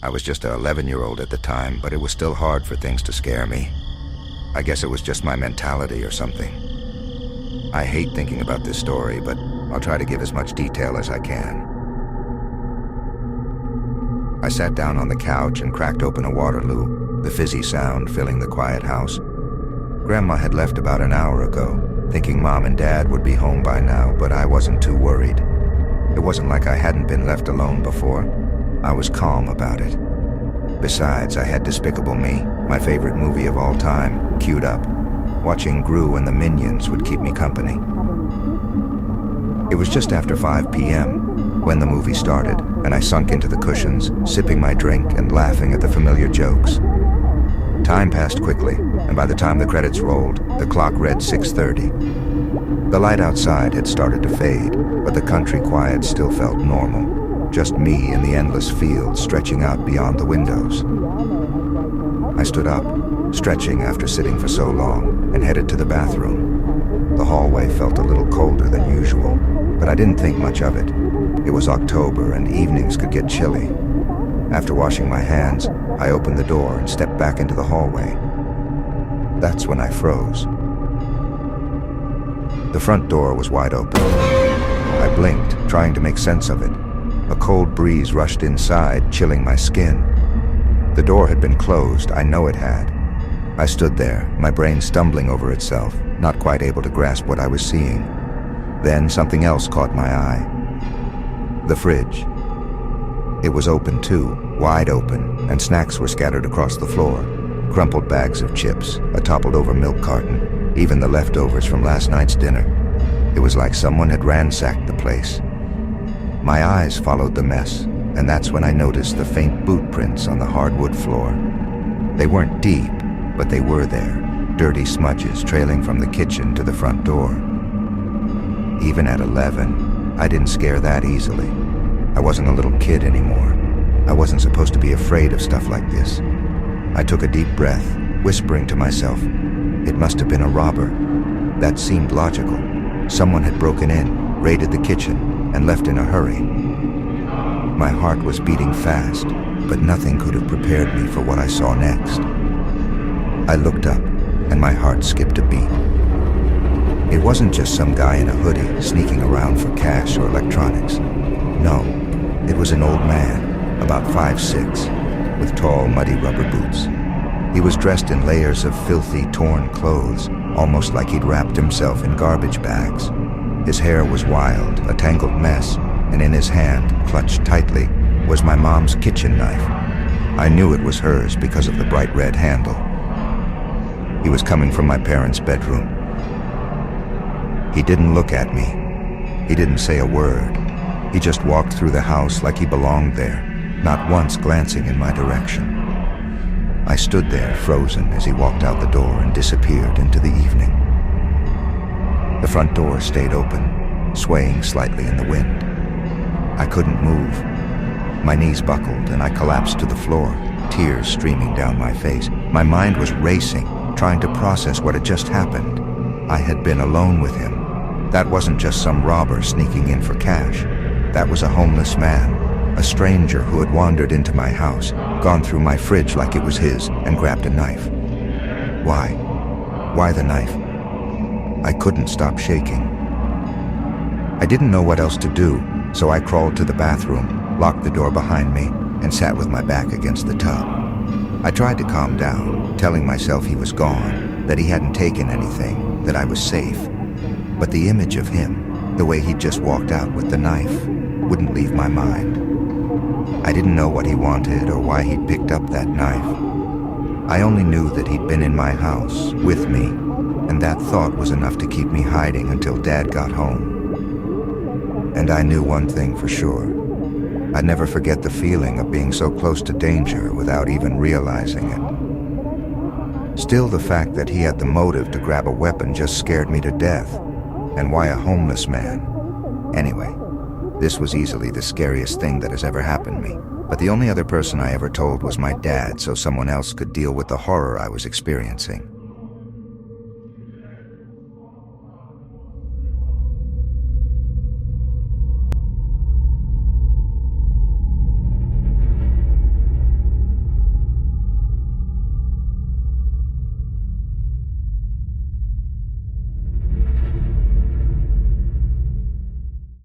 I was just an 11-year-old at the time, but it was still hard for things to scare me. I guess it was just my mentality or something. I hate thinking about this story, but I'll try to give as much detail as I can. I sat down on the couch and cracked open a Waterloo, the fizzy sound filling the quiet house. Grandma had left about an hour ago, thinking Mom and Dad would be home by now, but I wasn't too worried. It wasn't like I hadn't been left alone before. I was calm about it. Besides, I had Despicable Me, my favorite movie of all time, queued up. Watching Gru and the Minions would keep me company. It was just after 5 p.m. when the movie started, and I sunk into the cushions, sipping my drink and laughing at the familiar jokes. Time passed quickly, and by the time the credits rolled, the clock read 6:30. The light outside had started to fade, but the country quiet still felt normal. Just me and the endless fields stretching out beyond the windows. I stood up, stretching after sitting for so long, and headed to the bathroom. The hallway felt a little colder than usual, but I didn't think much of it. It was October and evenings could get chilly. After washing my hands, I opened the door and stepped back into the hallway. That's when I froze. The front door was wide open. I blinked, trying to make sense of it. A cold breeze rushed inside, chilling my skin. The door had been closed, I know it had. I stood there, my brain stumbling over itself, not quite able to grasp what I was seeing. Then something else caught my eye. The fridge. It was open too, wide open, and snacks were scattered across the floor. Crumpled bags of chips, a toppled-over milk carton, even the leftovers from last night's dinner. It was like someone had ransacked the place. My eyes followed the mess, and that's when I noticed the faint boot prints on the hardwood floor. They weren't deep, but they were there, dirty smudges trailing from the kitchen to the front door. Even at 11, I didn't scare that easily. I wasn't a little kid anymore. I wasn't supposed to be afraid of stuff like this. I took a deep breath, whispering to myself, it must have been a robber. That seemed logical. Someone had broken in, raided the kitchen, and left in a hurry. My heart was beating fast, but nothing could have prepared me for what I saw next. I looked up, and my heart skipped a beat. It wasn't just some guy in a hoodie sneaking around for cash or electronics. No, it was an old man, about 5'6", with tall, muddy rubber boots. He was dressed in layers of filthy, torn clothes, almost like he'd wrapped himself in garbage bags. His hair was wild, a tangled mess, and in his hand, clutched tightly, was my mom's kitchen knife. I knew it was hers because of the bright red handle. He was coming from my parents' bedroom. He didn't look at me. He didn't say a word. He just walked through the house like he belonged there, not once glancing in my direction. I stood there, frozen, as he walked out the door and disappeared into the evening. The front door stayed open, swaying slightly in the wind. I couldn't move. My knees buckled and I collapsed to the floor, tears streaming down my face. My mind was racing, trying to process what had just happened. I had been alone with him. That wasn't just some robber sneaking in for cash. That was a homeless man, a stranger who had wandered into my house, gone through my fridge like it was his, and grabbed a knife. Why? Why the knife? I couldn't stop shaking. I didn't know what else to do, so I crawled to the bathroom, locked the door behind me, and sat with my back against the tub. I tried to calm down, telling myself he was gone, that he hadn't taken anything, that I was safe. But the image of him, the way he'd just walked out with the knife, wouldn't leave my mind. I didn't know what he wanted or why he'd picked up that knife. I only knew that he'd been in my house, with me, and that thought was enough to keep me hiding until Dad got home. And I knew one thing for sure. I'd never forget the feeling of being so close to danger without even realizing it. Still, the fact that he had the motive to grab a weapon just scared me to death. And why a homeless man? Anyway, this was easily the scariest thing that has ever happened to me. But the only other person I ever told was my dad, so someone else could deal with the horror I was experiencing.